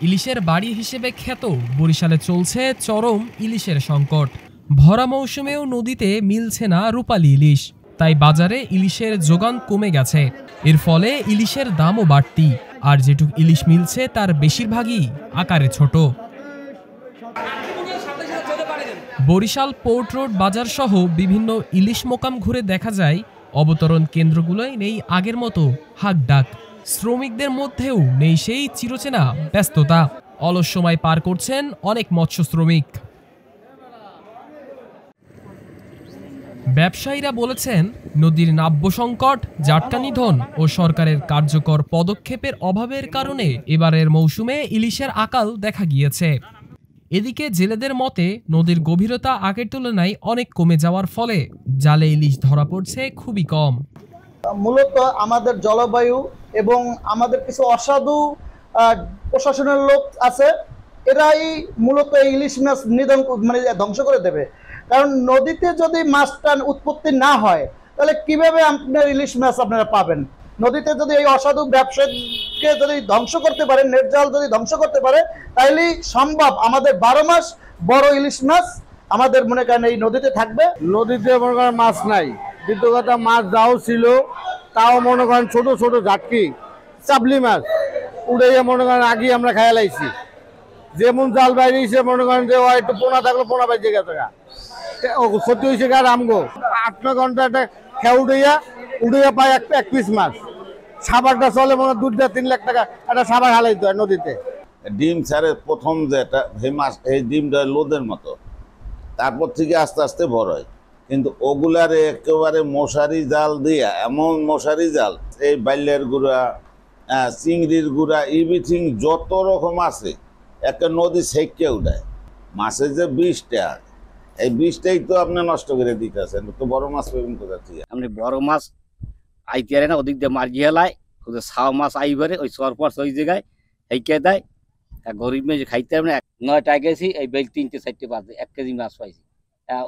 ইলিশের বাড়ি হিসেবে খ্যাত বরিশালে চলছে চরম ইলিশের সংকট। ভরা মৌসুমেও নদীতে মিলছে না রূপালী ইলিশ, তাই বাজারে ইলিশের যোগান কমে গেছে। এর ফলে ইলিশের দামও বাড়তি, আর যেটুক ইলিশ মিলছে তার বেশিরভাগই আকারে ছোট। বরিশাল পোর্ট রোড বাজার সহ বিভিন্ন ইলিশ মোকাম ঘুরে দেখা যায় অবতরণ কেন্দ্রগুলোয় নেই আগের মতো হাক ডাক। শ্রমিকদের মধ্যেও নেই সেই চিরচেনা ব্যস্ততা। অলস সময় পার করছেন অনেক মৎস্য শ্রমিক। ব্যবসায়ীরা বলেছেন, নদীর নাব্য সংকট, জাটকা নিধন ও সরকারের কার্যকর পদক্ষেপের অভাবের কারণে এবারের মৌসুমে ইলিশের আকাল দেখা গিয়েছে। এদিকে জেলেদের মতে, নদীর গভীরতা আগের তুলনায় অনেক কমে যাওয়ার ফলে জালে ইলিশ ধরা পড়ছে খুবই কম। মূলত আমাদের জলবায়ু এবং আমাদের কিছু অসাধু প্রশাসনের লোক আছে, এরাই মূলত ইলিশ মাছ নিধন ধ্বংস করে দেবে। কারণ নদীতে যদি মাছটা উৎপত্তি না হয়, তাহলে কিভাবে আপনার ইলিশ মাছ আপনারা পাবেন? নদীতে যদি এই অসাধু ব্যবসাকে যদি ধ্বংস করতে পারে, নেট জাল যদি ধ্বংস করতে পারে, তাইলেই সম্ভব আমাদের 12 মাস বড় ইলিশ মাছ আমাদের মনে করেন এই নদীতে থাকবে। নদীতে মনে করেন মাছ নাই, দ্বিতীয় কথা মাছ যাও ছিল তাও মনে করেন ছোট ছোট ঝাটকি চাবলি মাছ উড়াইয়া মনে করেন আগে আমরা খাইয়া লাইছি। যেমন জাল বাইরে মনে করেন যে একটু পোনা থাকলে পোনা বাইরে গেছে, ক্ষতি হয়েছে গা আমগো 8-9 ঘন্টা একটা খেয়া উড়াইয়া পায় এক পিস মাছ। সাবারটা চলে মনে 2-3 লাখ টাকা একটা সাবার হালাইতে হয় নদীতে। ডিম ছাড়ে প্রথম যেটা এই মাছ, এই ডিমটা লোদের মতো, তারপর থেকে আস্তে আস্তে বড় হয়। কিন্তু ওগুলারে একেবারে মশারি জাল দিয়া, এমন মশারি জাল, এই বাইলের গুঁড়া, চিংড়ির গুঁড়া, এভরিথিং যত রকম আছে একটা নদী সেঁকে উঠায়। মাছের যে বিষটা, এই বিষটাই তো আপনি নষ্ট করে দিতেছেন। তো বড় মাছ পাবেন কোথা থেকে? আপনি বড় মাছ আইতে পারে না, ওদিক দিয়ে মার গিয়ে লাই, ওদের ছাও মাছ আইবারে ওই চরপর ওই জায়গায় হেঁকে দেয়। গরিব মেয়ে খাইতে পারে না। 9টায় গেছি, এই বেল 3-4 বাজে 1 কেজি মাছ পাইছি।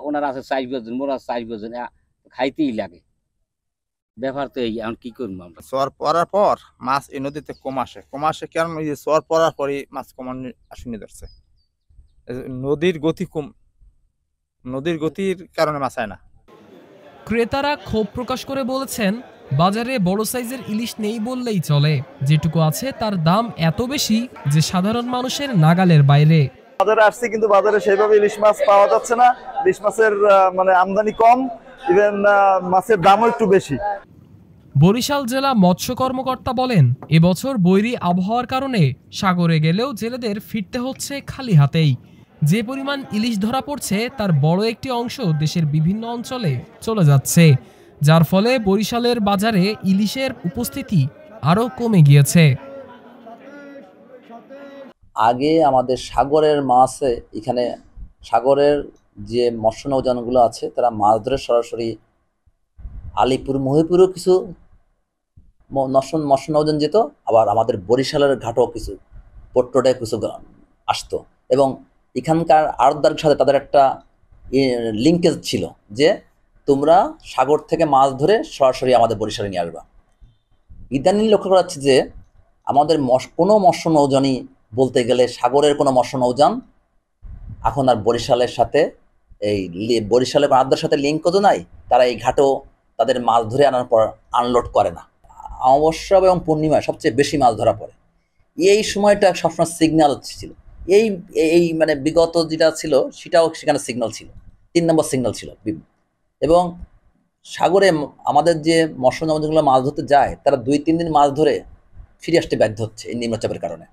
ওনারা আছে 4 জন, মোরা 4 জন, খাইতেই লাগে। ব্যাপার তো এই, এখন কি করবো আমরা? চর পড়ার পর মাছ এই নদীতে কম আসে কেন? চর পড়ার পরই মাছ কমান আসেনি ধরছে। নদীর গতির কারণে মাছ হয় না। ক্রেতারা ক্ষোভ প্রকাশ করে বলেছেন, বাজারে বড় সাইজের ইলিশ নেই বললেই চলে। যেটুকু আছে তার দাম এত বেশি যে সাধারণ মানুষের নাগালের বাইরে। বাজারে আসছে কিন্তু বাজারে সেইভাবে ইলিশ মাছ পাওয়া যাচ্ছে না। ইলিশ মাছের আমদানি কম, ইভেন মাছের দামও একটু বেশি। বরিশাল জেলা মৎস্য কর্মকর্তা বলেন, এবছর বৈরী আবহাওয়ার কারণে সাগরে গেলেও জেলেদের ফিরতে হচ্ছে খালি হাতেই। যে পরিমাণ ইলিশ ধরা পড়ছে তার বড় একটি অংশ দেশের বিভিন্ন অঞ্চলে চলে যাচ্ছে, যার ফলে বরিশালের বাজারে ইলিশের উপস্থিতি আরও কমে গিয়েছে। আগে আমাদের সাগরের মাছে, এখানে সাগরের যে মৎস্য নৌযানগুলো আছে তারা মাছ ধরে সরাসরি আলিপুর মহিপুরও কিছু মৎস্য নৌযান যেত, আবার আমাদের বরিশালের ঘাটও কিছু পোর্টে কিছু আসতো। এবং এখানকার আড়তদারের সাথে তাদের একটা লিঙ্কেজ ছিল যে তোমরা সাগর থেকে মাছ ধরে সরাসরি আমাদের বরিশালে নিয়ে আসবা। ইদানিং লক্ষ্য করা যাচ্ছে যে আমাদের কোনো মৎস্য নৌযানই বলতে গেলে সাগরের কোনো মৎস্য নৌযান এখন আর বরিশালের সাথে এই বরিশালের আড়তদারের সাথে লিঙ্কও নাই। তারা এই ঘাটেও তাদের মাছ ধরে আনার পর আনলোড করে না। অমাবস্যা এবং পূর্ণিমায় সবচেয়ে বেশি মাছ ধরা পড়ে। এই সময়টা সবসময় সিগন্যাল ছিল। এই মানে বিগত যেটা ছিল সেটাও সেখানে সিগন্যাল ছিল, 3 নম্বর সিগন্যাল ছিল। এবং সাগরে আমাদের যে মৎস্য নৌযানগুলো মাছ ধরতে যায় তারা 2-3 দিন মাছ ধরে ফিরে আসতে বাধ্য হচ্ছে এই নিম্নচাপের কারণে।